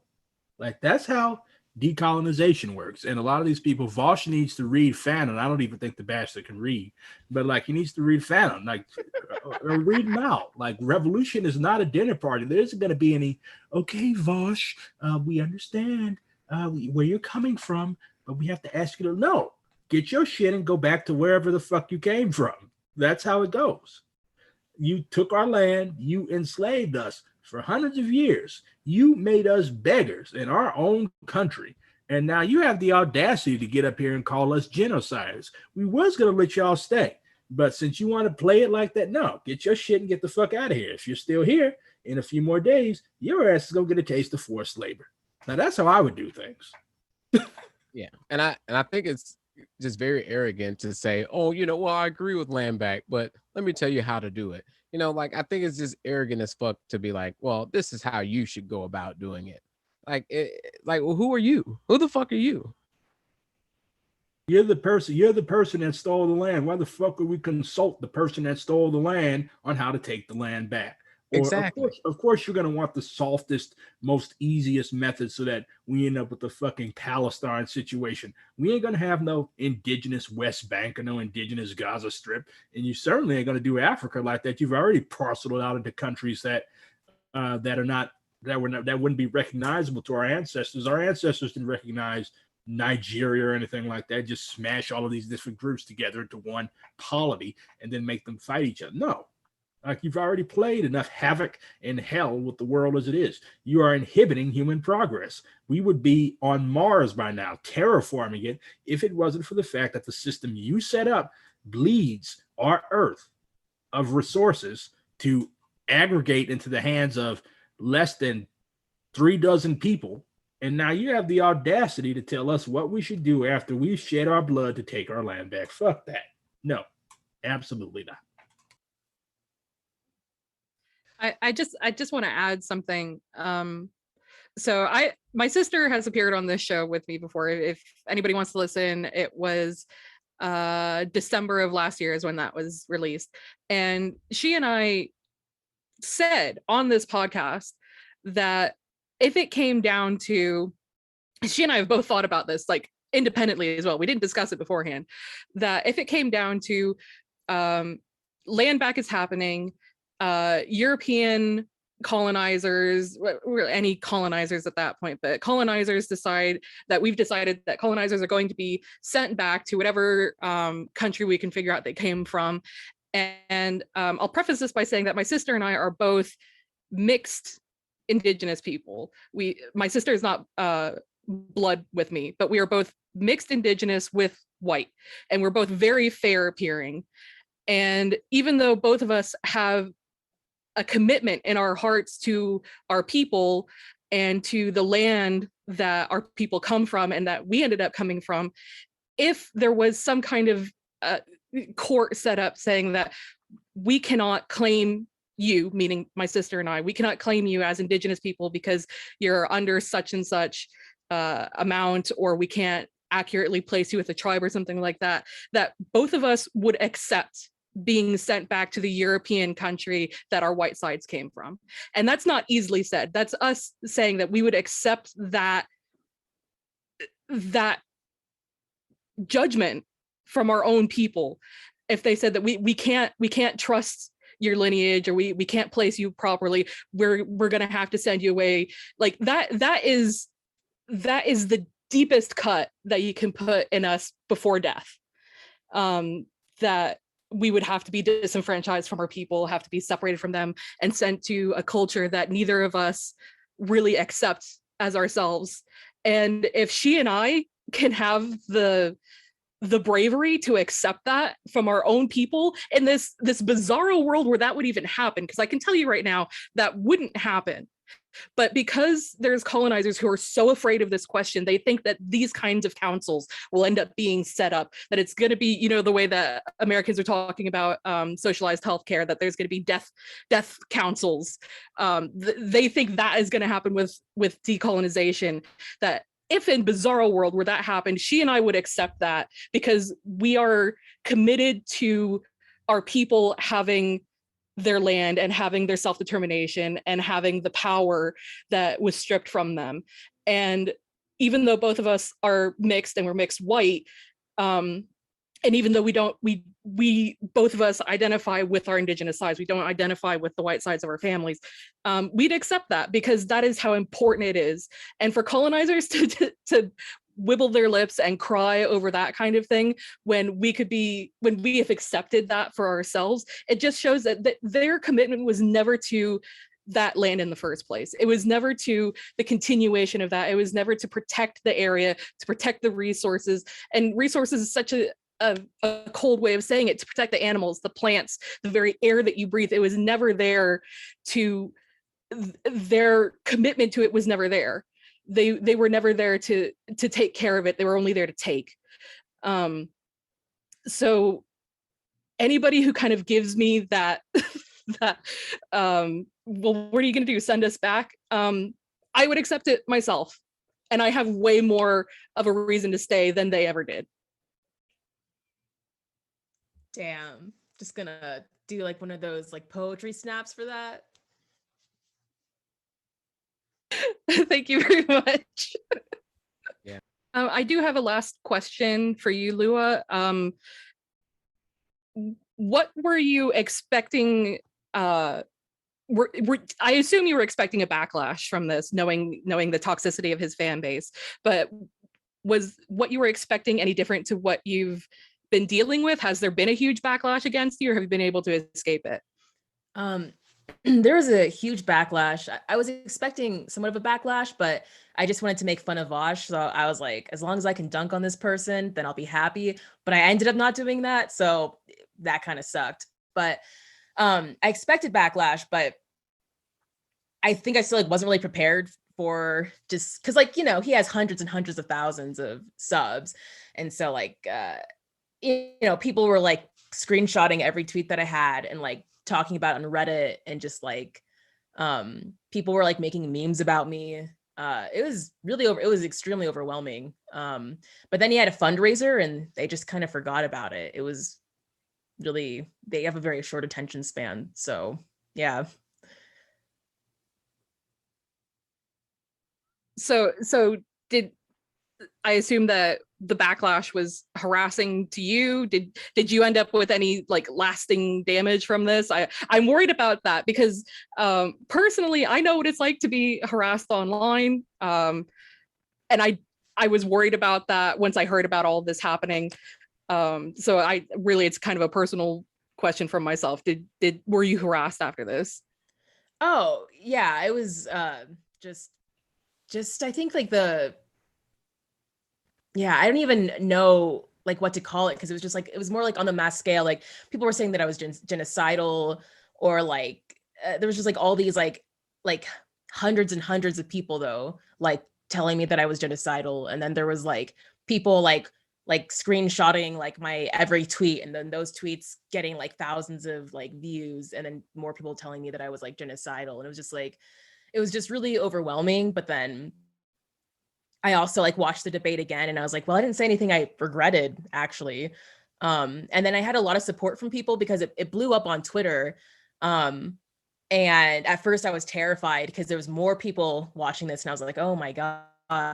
Like that's how decolonization works. And a lot of these people, Vaush needs to read Fanon. I don't even think the bastard can read, but like he needs to read Fanon, like or read him out. Like revolution is not a dinner party. There isn't going to be any, okay, Vaush, we understand where you're coming from, but we have to ask you to no. Get your shit and go back to wherever the fuck you came from. That's how it goes. You took our land. You enslaved us for hundreds of years. You made us beggars in our own country. And now you have the audacity to get up here and call us genociders. We was going to let y'all stay. But since you want to play it like that, no, get your shit and get the fuck out of here. If you're still here in a few more days, your ass is going to get a taste of forced labor. Now, that's how I would do things. yeah. And I think it's just very arrogant to say, oh, you know, well, I agree with land back, but let me tell you how to do it. You know, like I think it's just arrogant as fuck to be like, well, this is how you should go about doing it. Like, well, who are you? Who the fuck are you? You're the person that stole the land. Why the fuck would we consult the person that stole the land on how to take the land back? Or, Exactly. Of course, you're going to want the softest, most easiest method so that we end up with the fucking Palestine situation. We ain't going to have no indigenous West Bank or no indigenous Gaza Strip. And you certainly ain't going to do Africa like that. You've already parceled it out into countries that wouldn't be recognizable to our ancestors. Our ancestors didn't recognize Nigeria or anything like that. Just smash all of these different groups together into one polity and then make them fight each other. No. Like you've already played enough havoc and hell with the world as it is. You are inhibiting human progress. We would be on Mars by now, terraforming it, if it wasn't for the fact that the system you set up bleeds our Earth of resources to aggregate into the hands of less than 36 people. And now you have the audacity to tell us what we should do after we've shed our blood to take our land back. Fuck that. No, absolutely not. I just want to add something. So my sister has appeared on this show with me before. If anybody wants to listen, it was December of last year is when that was released. And she and I said on this podcast that if it came down to, she and I have both thought about this, like independently as well, we didn't discuss it beforehand, that if it came down to land back is happening, European colonizers, any colonizers at that point, but colonizers decide that we've decided that colonizers are going to be sent back to whatever country we can figure out they came from. And I'll preface this by saying that my sister and I are both mixed indigenous people. My sister is not blood with me, but we are both mixed indigenous with white, and we're both very fair appearing. And even though both of us have a commitment in our hearts to our people and to the land that our people come from and that we ended up coming from, if there was some kind of court set up saying that we cannot claim you, meaning my sister and I, we cannot claim you as indigenous people because you're under such and such amount, or we can't accurately place you with a tribe or something like that, that both of us would accept being sent back to the European country that our white sides came from. And that's not easily said. That's us saying that we would accept that judgment from our own people if they said that we can't trust your lineage, or we can't place you properly, we're going to have to send you away. Like that is the deepest cut that you can put in us before death. That we would have to be disenfranchised from our people, have to be separated from them, and sent to a culture that neither of us really accept as ourselves. And if she and I can have the bravery to accept that from our own people in this bizarro world where that would even happen, because I can tell you right now that wouldn't happen. But because there's colonizers who are so afraid of this question, they think that these kinds of councils will end up being set up, that it's going to be, you know, the way that Americans are talking about socialized healthcare, that there's going to be death councils. They think that is going to happen with decolonization, that if in bizarro world where that happened, she and I would accept that because we are committed to our people having their land and having their self-determination and having the power that was stripped from them. And even though both of us are mixed and we're mixed white, and even though we both of us identify with our indigenous sides, we don't identify with the white sides of our families, we'd accept that because that is how important it is. And for colonizers to wibble their lips and cry over that kind of thing when we have accepted that for ourselves, it just shows that their commitment was never to that land in the first place. It was never to the continuation of that. It was never to protect the area, to protect the resources. And resources is such a cold way of saying it, to protect the animals, the plants, the very air that you breathe. It was never there to, their commitment to it was never there. They were never there to take care of it. They were only there to take. So anybody who kind of gives me that, well, what are you going to do? Send us back? I would accept it myself. And I have way more of a reason to stay than they ever did. Damn. Just gonna do like one of those like poetry snaps for that. Thank you very much. Yeah. I do have a last question for you, Lua. What were you expecting? I assume you were expecting a backlash from this, knowing the toxicity of his fan base, but was what you were expecting any different to what you've been dealing with? Has there been a huge backlash against you, or have you been able to escape it? There was a huge backlash. I was expecting somewhat of a backlash, but I just wanted to make fun of Vaush. So I was like, as long as I can dunk on this person, then I'll be happy. But I ended up not doing that. So that kind of sucked. But I expected backlash, but I think I still like wasn't really prepared for, just because like, you know, he has hundreds and hundreds of thousands of subs. And so like, you know, people were like screenshotting every tweet that I had and like talking about on Reddit, and just like people were like making memes about me. It was extremely overwhelming. But then he had a fundraiser and they just kind of forgot about it. It was really, they have a very short attention span. So yeah. So did I assume that the backlash was harassing to you? Did you end up with any like lasting damage from this? I'm worried about that because personally, I know what it's like to be harassed online, and I was worried about that once I heard about all of this happening. So it's kind of a personal question from myself. Were you harassed after this? Oh yeah, it was just I think like I don't even know like what to call it, because it was just like it was more like on the mass scale. Like people were saying that I was genocidal, or like there was just like all these like hundreds and hundreds of people though like telling me that I was genocidal, and then there was like people like screenshotting like my every tweet, and then those tweets getting like thousands of like views, and then more people telling me that I was like genocidal, and it was just like it was just really overwhelming. But then I also like watched the debate again, and I was like, well, I didn't say anything I regretted actually. And then I had a lot of support from people because it blew up on Twitter. And at first I was terrified because there was more people watching this, and I was like, oh my God,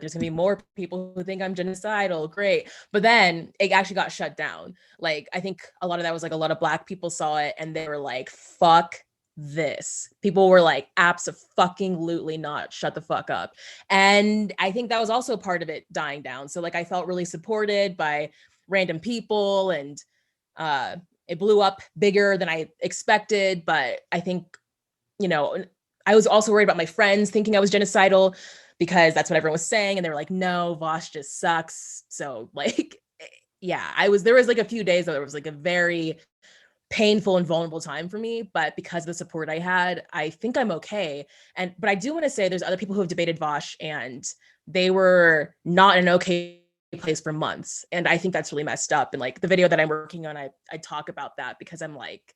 there's gonna be more people who think I'm genocidal. Great. But then it actually got shut down. Like, I think a lot of that was like a lot of Black people saw it and they were like, fuck this. People were like, abso-fucking-lutely not, shut the fuck up. And I think that was also part of it dying down. So like I felt really supported by random people, and it blew up bigger than I expected. But I think, you know, I was also worried about my friends thinking I was genocidal, because that's what everyone was saying, and they were like, no, Vaush just sucks. So like, yeah, there was like a few days that it was like a very painful and vulnerable time for me, but because of the support I had, I think I'm okay. But I do want to say there's other people who have debated Vaush, and they were not in an okay place for months, and I think that's really messed up. And like the video that I'm working on, I talk about that, because I'm like,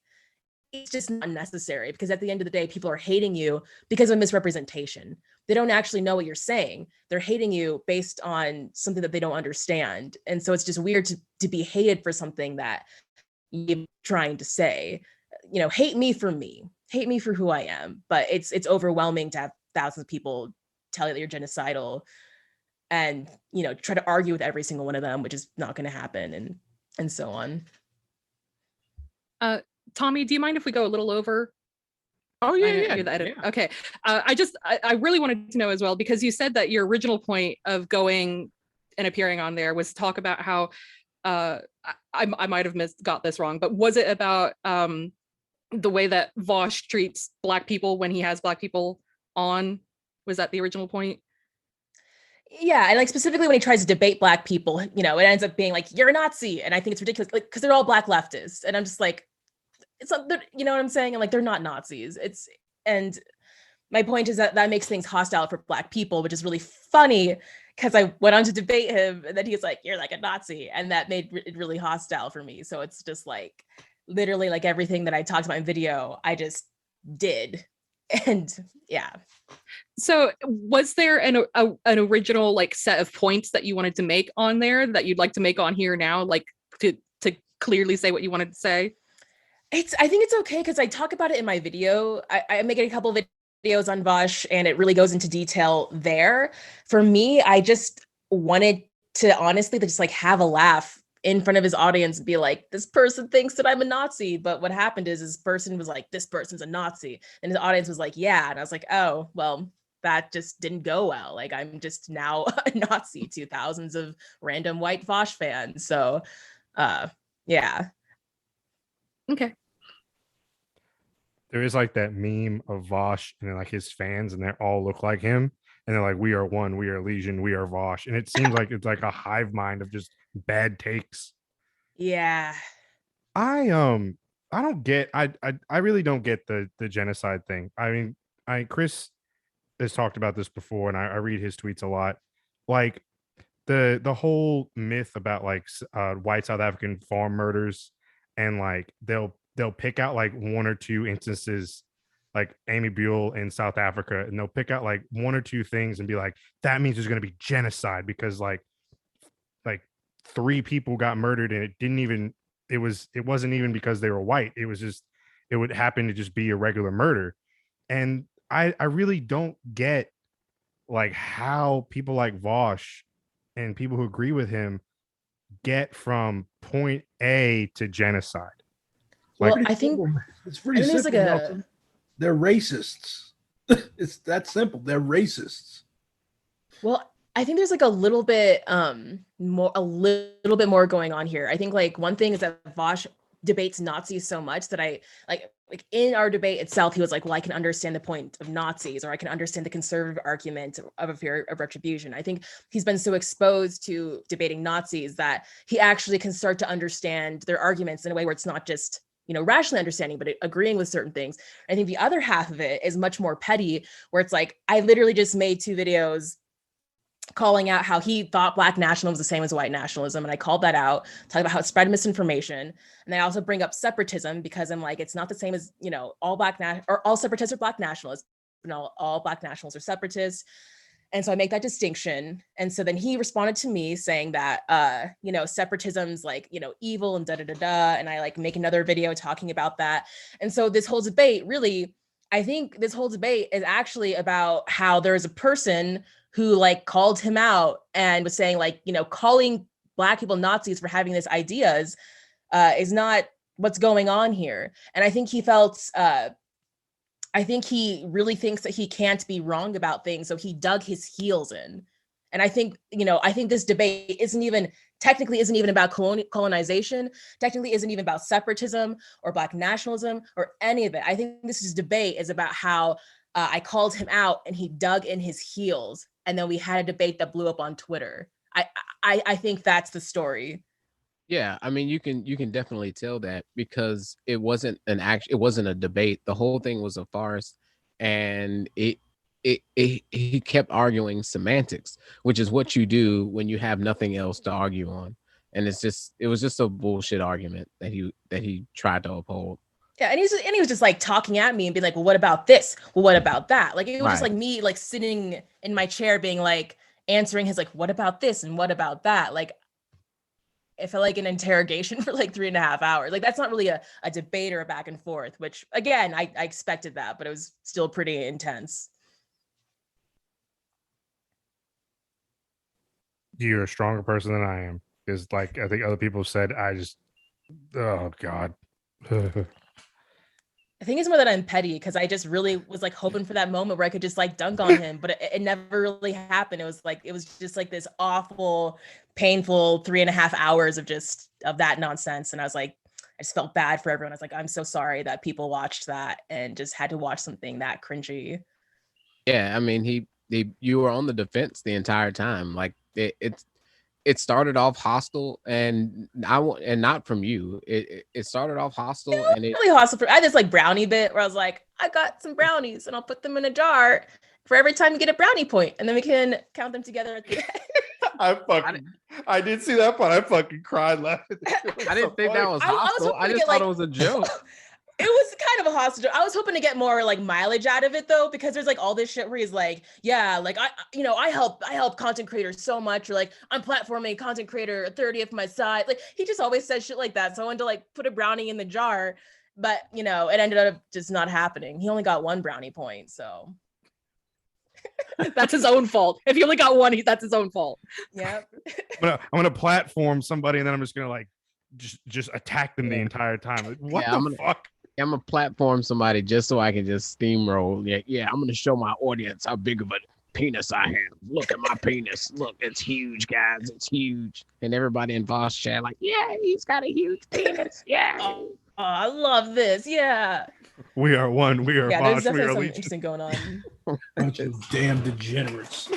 it's just not necessary, because at the end of the day, people are hating you because of misrepresentation. They don't actually know what you're saying. They're hating you based on something that they don't understand. And so it's just weird to be hated for something that you're trying to say. You know, hate me for who I am. But it's overwhelming to have thousands of people tell you that you're genocidal, and, you know, try to argue with every single one of them, which is not going to happen, and so on. Tommy, do you mind if we go a little over? Oh yeah. You're the editor. Yeah. Okay. I really wanted to know as well, because you said that your original point of going and appearing on there was talk about how I might have got this wrong, but was it about the way that Vaush treats Black people when he has Black people on? Was that the original point? Yeah, and like specifically when he tries to debate Black people, you know, it ends up being like, you're a Nazi, and I think it's ridiculous, like, because they're all Black leftists, and I'm just like, it's not, you know what I'm saying? And like, they're not Nazis. And my point is that makes things hostile for Black people, which is really funny, because I went on to debate him, and then he's like, you're like a Nazi, and that made it really hostile for me. So it's just like, literally like everything that I talked about in video, I just did. And yeah. So was there an original like set of points that you wanted to make on there that you'd like to make on here now, like to clearly say what you wanted to say? I think it's okay, because I talk about it in my video. I make a couple of videos on Vaush, and it really goes into detail there. For me, I just wanted to honestly just like have a laugh in front of his audience and be like, this person thinks that I'm a Nazi. But what happened is this person was like, this person's a Nazi. And his audience was like, yeah. And I was like, oh, well, that just didn't go well. Like, I'm just now a Nazi to thousands of random white Vaush fans. So yeah. Okay. There is like that meme of Vaush and then like his fans, and they all look like him, and they're like, we are one, we are legion, we are Vaush. And it seems like it's like a hive mind of just bad takes. Yeah. I don't get, I really don't get the genocide thing. I mean, Chris has talked about this before, and I read his tweets a lot. Like the whole myth about like white South African farm murders, and like they'll pick out like one or two instances, like Amy Buell in South Africa, and they'll pick out like one or two things and be like, that means there's going to be genocide because like 3 people got murdered, and it wasn't even because they were white. It was just, it would happen to just be a regular murder. And I really don't get like how people like Vaush and people who agree with him get from point A to genocide? Well, Like, I think it's pretty I think there's simple. like a- Nelson. They're racists. It's that simple. They're racists. Well, I think there's like a little bit more going on here. I think like one thing is that Vosh debates Nazis so much that I like in our debate itself, he was like, well, I can understand the point of Nazis, or I can understand the conservative argument of a fear of retribution. I think he's been so exposed to debating Nazis that he actually can start to understand their arguments in a way where it's not just, you know, rationally understanding, but agreeing with certain things. I think the other half of it is much more petty, where it's like, I literally just made 2 videos calling out how he thought Black nationalism was the same as white nationalism. And I called that out, talking about how it spread misinformation. And I also bring up separatism because I'm like, it's not the same as, you know, all separatists are Black nationalists, but all Black nationals are separatists. And so I make that distinction. And so then he responded to me saying that, you know, separatism's like, you know, evil and da-da-da-da. And I like make another video talking about that. And so this whole debate really, I think this whole debate is actually about how there is a person who like called him out and was saying like, you know, calling Black people Nazis for having these ideas is not what's going on here. And I think he felt, I think he really thinks that he can't be wrong about things. So he dug his heels in. And I think, you know, I think this debate technically isn't even about colonization, technically isn't even about separatism or Black nationalism or any of it. I think this debate is about how I called him out and he dug in his heels. And then we had a debate that blew up on Twitter. I think that's the story. Yeah, I mean, you can definitely tell that because it wasn't it wasn't a debate. The whole thing was a farce, and he kept arguing semantics, which is what you do when you have nothing else to argue on. And it was just a bullshit argument that he tried to uphold. Yeah, and he was just like talking at me and being like, well, what about this? Well, what about that? Like it was just Right. like me like sitting in my chair being like answering his like, what about this and what about that? Like it felt like an interrogation for like 3.5 hours. Like that's not really a debate or a back and forth, which again, I expected that, but it was still pretty intense. You're a stronger person than I am. Because like I think other people said, oh God. I think it's more that I'm petty because I just really was like hoping for that moment where I could just like dunk on him, but it never really happened. It was just like this awful, painful 3.5 hours of that nonsense. And I was like, I just felt bad for everyone. I was like, I'm so sorry that people watched that and just had to watch something that cringy. Yeah, I mean, you were on the defense the entire time. Like it started off hostile, and not from you. It started off hostile, and it really hostile. I had this like brownie bit where I was like, I got some brownies and I'll put them in a jar for every time you get a brownie point, and then we can count them together at the end. I did see that part. I fucking cried laughing. I didn't think that was hostile. I just thought it was a joke. It was kind of a hostage. I was hoping to get more like mileage out of it though, because there's like all this shit where he's like, yeah, like I help content creators so much, or like I'm platforming content creator 30th my side. Like he just always says shit like that. So I wanted to like put a brownie in the jar, but you know, it ended up just not happening. He only got 1 brownie point, so that's his own fault. If he only got 1, that's his own fault. Yeah. I'm gonna platform somebody and then I'm just gonna like just attack them the entire time. Like, what the fuck? I'm gonna platform somebody just so I can just steamroll. Yeah, I'm gonna show my audience how big of a penis I have. Look at my penis. Look, it's huge, guys. It's huge. And everybody in Vosh chat like, yeah, he's got a huge penis. Yeah. Oh, I love this. Yeah. We are one. We are yeah, Vosh. there's definitely We are something Legion. interesting going on. Bunch of damn degenerates.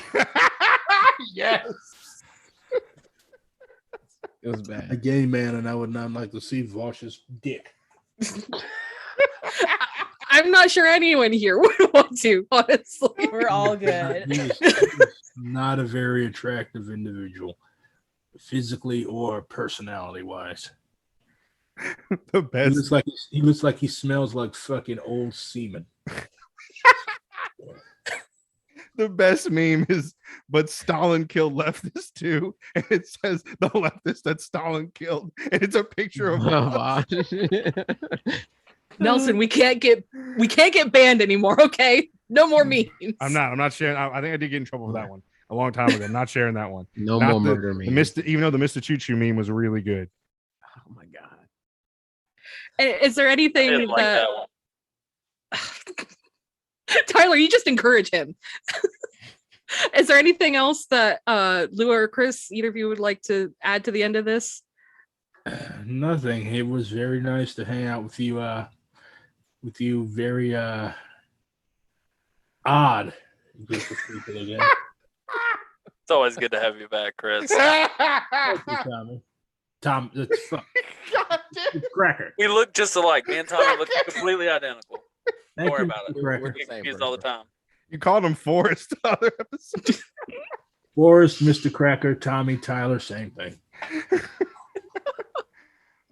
Yes. It was bad. A gay man, and I would not like to see Vosh's dick. I'm not sure anyone here would want to, honestly. We're all good. He is not a very attractive individual, physically or personality wise. The best. He looks like he smells like fucking old semen. The best meme is, but Stalin killed leftists too, and it says the leftist that Stalin killed, and it's a picture of Nelson. We can't get banned anymore. Okay, no more memes. I'm not sharing. I think I did get in trouble for that one. a long time ago. I'm not sharing that one. No Not more the, murder the memes. Mr. Even though the Mr. Choo Choo meme was really good. Oh my god. Is there I anything didn't like that that one. Tyler, you just encourage him? Is there anything else that Lua or Chris, either of you would like to add to the end of this? Nothing. It was very nice to hang out with you. Very odd group of people again. It's always good to have you back, Chris. Thank you, Tommy. Tom, it's Cracker. We look just alike. Me and Tommy look completely identical. Don't Thank worry you, about it. Mr. Cracker. We're getting confused all the time. You called him Forrest the other episode. Forrest, Mr. Cracker, Tommy, Tyler, same thing.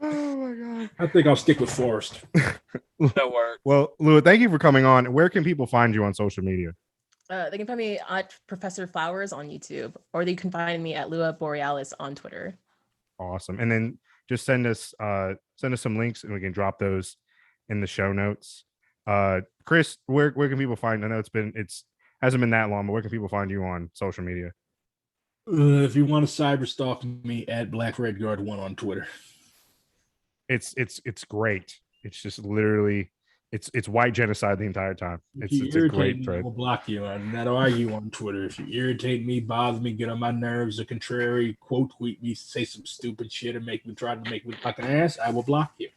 Oh my god. I think I'll stick with Forrest. That works. Well, Lua, thank you for coming on. Where can people find you on social media? They can find me at Professor Flowers on YouTube, or they can find me at Lua Borealis on Twitter. Awesome. And then just send us some links and we can drop those in the show notes. Chris, where can people find? I know it's hasn't been that long, but where can people find you on social media? If you want to cyber stalk me, at BlackRedGuard1 on Twitter. It's great. It's just literally it's white genocide the entire time. If It's you a irritate great me, I thread. will block you. I'm not argue on Twitter. If you irritate me, bother me, get on my nerves, or contrary, quote tweet me, say some stupid shit, and try to make me look like an ass, I will block you.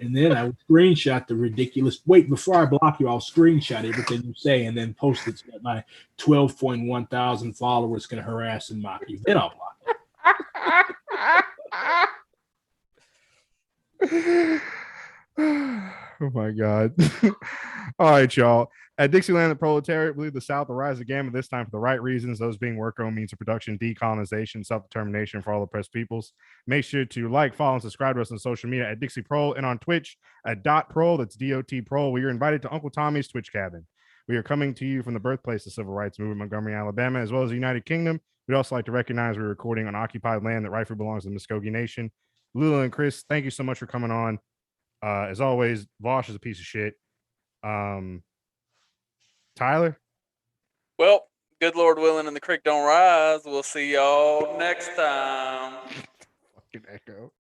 And then I will screenshot the ridiculous. Wait, before I block you, I'll screenshot everything you say and then post it so that my 12.1 thousand followers can harass and mock you. Then I'll block you. Oh my god. All right, y'all. At Dixieland, the proletariat believe the South will rise again, but this time for the right reasons, those being work-owned means of production, decolonization, self-determination for all oppressed peoples. Make sure to like, follow, and subscribe to us on social media at Dixie Prol and on Twitch at .prol. That's DOT Prol. We are invited to Uncle Tommy's Twitch cabin. We are coming to you from the birthplace of the civil rights movement, Montgomery, Alabama, as well as the United Kingdom. We'd also like to recognize we're recording on occupied land that rightfully belongs to the Muskogee Nation. Lula and Chris, thank you so much for coming on. As always, Vaush is a piece of shit. Tyler? Well, good Lord willing and the creek don't rise. We'll see y'all next time. Fucking echo.